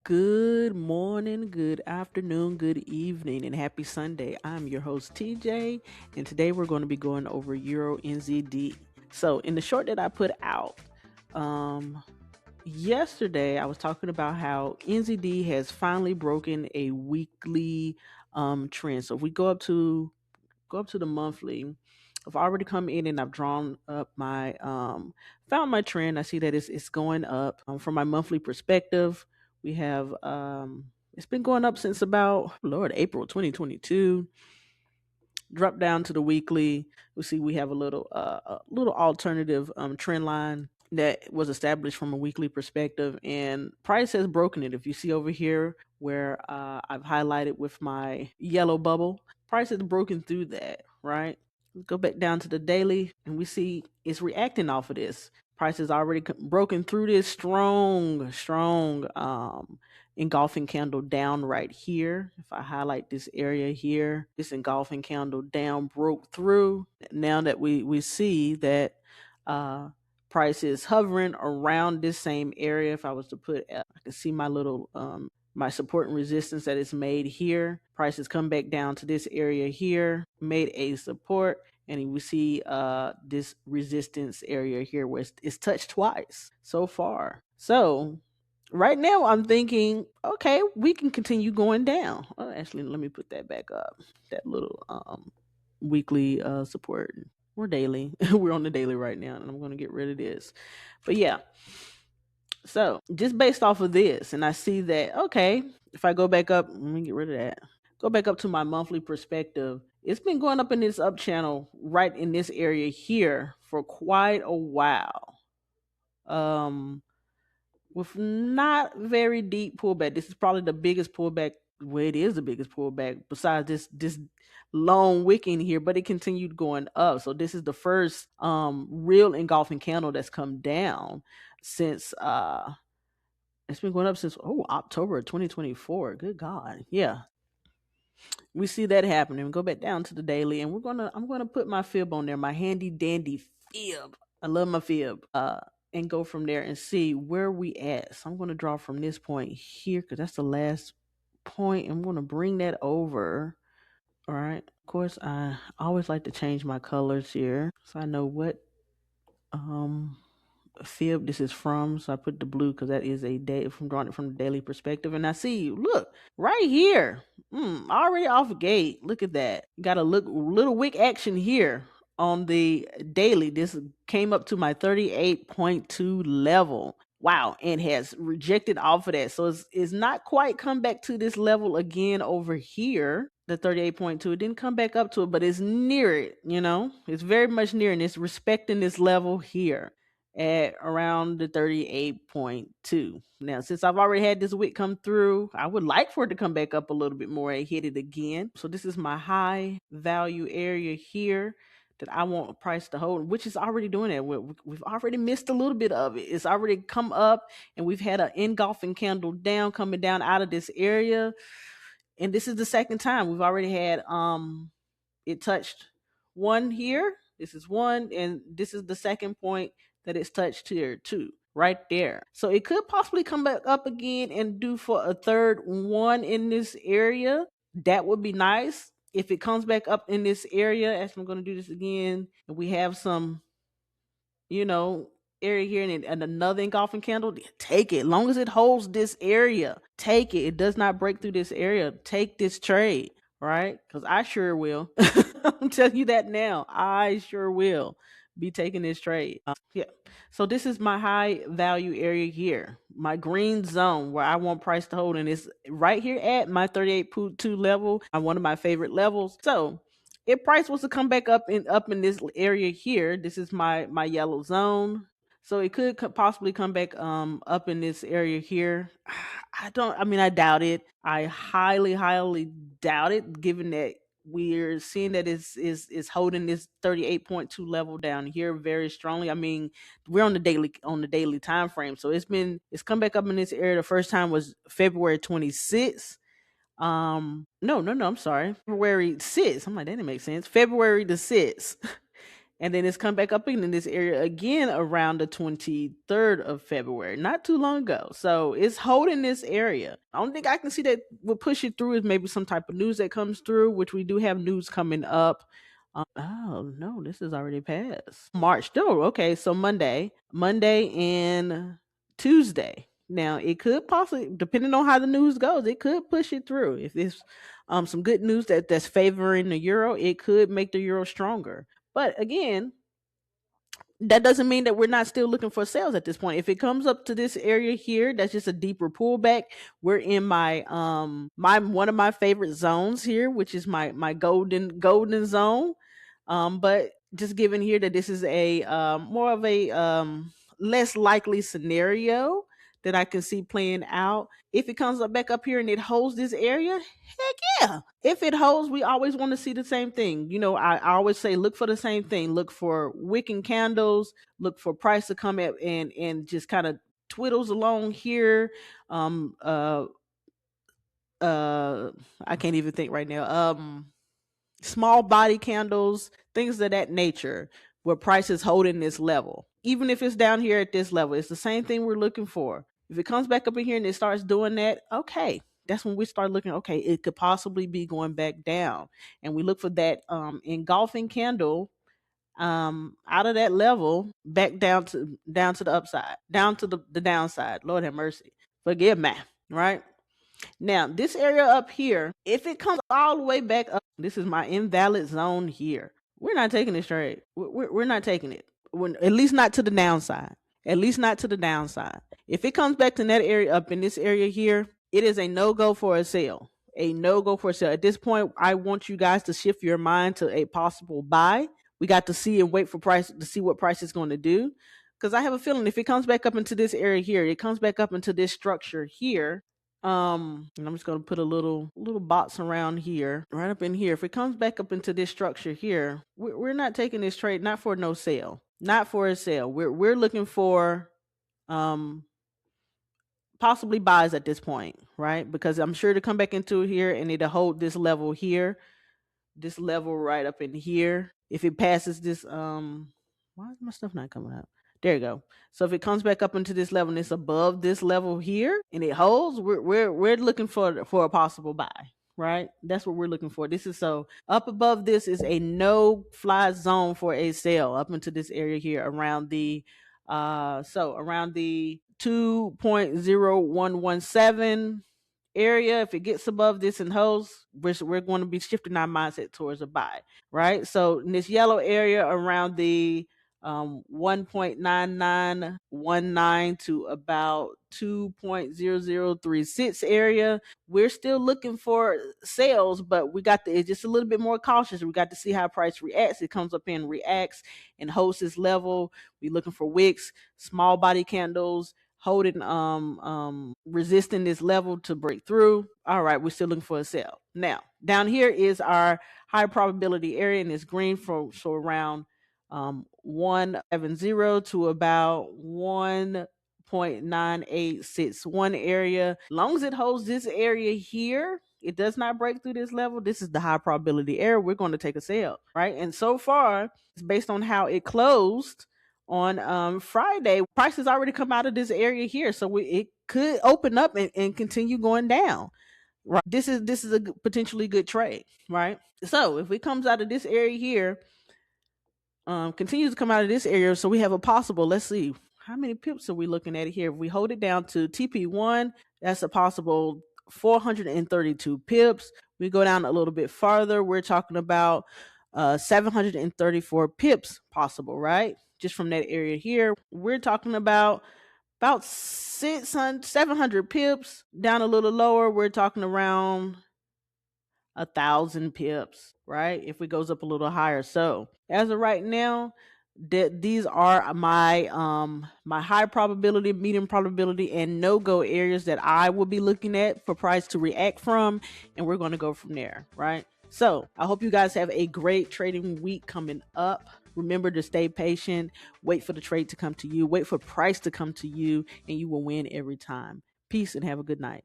Good morning, good afternoon, good evening, and happy Sunday. I'm your host, TJ, and today we're going to be going over EURNZD. So, in the short that I put out, um, yesterday I was talking about how NZD has finally broken a weekly trend. So, if we go up to the monthly, I've already come in and I've drawn up my found my trend. I see that it's going up. From my monthly perspective, we have it's been going up since about April 2022. Drop down to the weekly. We see we have a little alternative trend line that was established from a weekly perspective, and price has broken it. If you see over here where I've highlighted with my yellow bubble, price has broken through that, right? Let's go back down to the daily, and we see it's reacting off of this. Price has already broken through this strong engulfing candle down right here. If I highlight this area here, this engulfing candle down broke through. Now that we see that price is hovering around this same area. If I was to put, I can see my little my support and resistance that is made here. Price has come back down to this area here, made a support, and we see this resistance area here where it's touched twice so far. So right now I'm thinking, okay, we can continue going down. Oh, actually, let me put that back up. That little weekly support or daily. We're on the daily right now, and I'm going to get rid of this. But yeah, so just based off of this, and I see that, okay, if I go back up, let me get rid of that. Go back up to my monthly perspective. It's been going up in this up channel right in this area here for quite a while. With not very deep pullback. This is probably the biggest pullback. Well, it is the biggest pullback besides this long wicking here, but it continued going up. So this is the first real engulfing candle that's come down since it's been going up since October 2024. Good God. Yeah. We see that happening. Go back down to the daily, and I'm gonna put my fib on there, my handy dandy fib. I love my fib. And go from there and see where we at. So I'm gonna draw from this point here because that's the last point. I'm gonna bring that over. All right. Of course, I always like to change my colors here so I know what um fib this is from. So I put the blue because that is a day from drawing it from the daily perspective. And I see, look, right here. Already off gate. Look at that. Got a little wick action here on the daily. This came up to my 38.2 level. Wow, and has rejected off of that. So it's not quite come back to this level again over here, the 38.2. It didn't come back up to it, but it's near it, It's very much near, and it's respecting this level here at around the 38.2. Now, since I've already had this wick come through, I would like for it to come back up a little bit more and hit it again. So this is my high value area here that I want price to hold, which is already doing that. We've already missed a little bit of it. It's already come up, and we've had an engulfing candle down coming down out of this area. And this is the second time we've already had it touched one here. This is one, and this is the second point that it's touched here too, right there. So it could possibly come back up again and do for a third one in this area. That would be nice if it comes back up in this area. As I'm going to do this again, and we have some, area here and another engulfing candle, take it. As long as it holds this area, take it. It does not break through this area. Take this trade, right? Because I sure will. I'm telling you that now. I sure will be taking this trade. Yeah. So this is my high value area here, my green zone where I want price to hold, and it's right here at my 38.2 level, one of my favorite levels. So if price was to come back up in this area here, this is my yellow zone. So it could possibly come back up in this area here. I doubt it. I highly doubt it, given that we're seeing that is holding this 38.2 level down here very strongly. I mean, we're on the daily time frame. So it's come back up in this area. The first time was February 26th. No, I'm sorry. February 6th. I'm like, that didn't make sense. February the 6th. And then it's come back up in this area again around the 23rd of February, not too long ago. So it's holding this area. I don't think I can see that will push it through is maybe some type of news that comes through, which we do have news coming up. Oh no, this is already past March. Oh, okay. So Monday and Tuesday. Now it could possibly, depending on how the news goes, it could push it through. If there's some good news that's favoring the euro, it could make the euro stronger. But again, that doesn't mean that we're not still looking for sales at this point. If it comes up to this area here, that's just a deeper pullback. We're in my one of my favorite zones here, which is my golden zone. But just given here that this is a more of a less likely scenario that I can see playing out. If it comes up back up here and it holds this area, heck yeah. If it holds, we always want to see the same thing. You know, I always say look for the same thing. Look for wicking candles, look for price to come at and just kind of twiddles along here. Um uh I can't even think right now. Small body candles, things of that nature, where price is holding this level. Even if it's down here at this level, it's the same thing we're looking for. If it comes back up in here and it starts doing that, okay, that's when we start looking, okay, it could possibly be going back down. And we look for that engulfing candle out of that level back down to the upside, down to the downside. Lord have mercy. Forgive me, right? Now, this area up here, if it comes all the way back up, this is my invalid zone here. We're not taking this trade. We're not taking it. At least not to the downside. At least not to the downside. If it comes back to that area up in this area here, it is a no-go for a sale. A no-go for a sale. At this point, I want you guys to shift your mind to a possible buy. We got to see and wait for price to see what price is going to do. Because I have a feeling if it comes back up into this area here, it comes back up into this structure here, and I'm just going to put a little box around here, right up in here. If it comes back up into this structure here, we're not taking this trade, not for no sale, not for a sale. We're looking for possibly buys at this point, right? Because I'm sure to come back into here and it'll hold this level here, this level right up in here. If it passes this, why is my stuff not coming up? There you go. So if it comes back up into this level and it's above this level here and it holds, we're looking for a possible buy, right? That's what we're looking for. This is so up above this is a no fly zone for a sale up into this area here around the around the 2.0117 area. If it gets above this and holds, we're going to be shifting our mindset towards a buy, right? So in this yellow area around the 1.9919 to about 2.0036 area, we're still looking for sales, but we got it's just a little bit more cautious. We got to see how price reacts. It comes up and reacts and holds this level. We're looking for wicks, small body candles, holding resisting this level to break through. All right, we're still looking for a sell. Now down here is our high probability area, and it's green for so around 170 to about 1.9861 area. As long as it holds this area here, it does not break through this level, this is the high probability area. We're going to take a sell, right? And so far, it's based on how it closed on Friday. Price has already come out of this area here, so it could open up and continue going down. Right, this is a potentially good trade, right? So if it comes out of this area here, continues to come out of this area, so we have a possible, let's see, how many pips are we looking at here? If we hold it down to TP1, that's a possible 432 pips. We go down a little bit farther, we're talking about 734 pips possible, right? Just from that area here, we're talking about 700 pips. Down a little lower, we're talking around 1,000 pips, right? If it goes up a little higher. So as of right now, these are my my high probability, medium probability, and no-go areas that I will be looking at for price to react from, and we're going to go from there, right? So I hope you guys have a great trading week coming up. Remember to stay patient, wait for the trade to come to you, wait for price to come to you, and you will win every time. Peace and have a good night.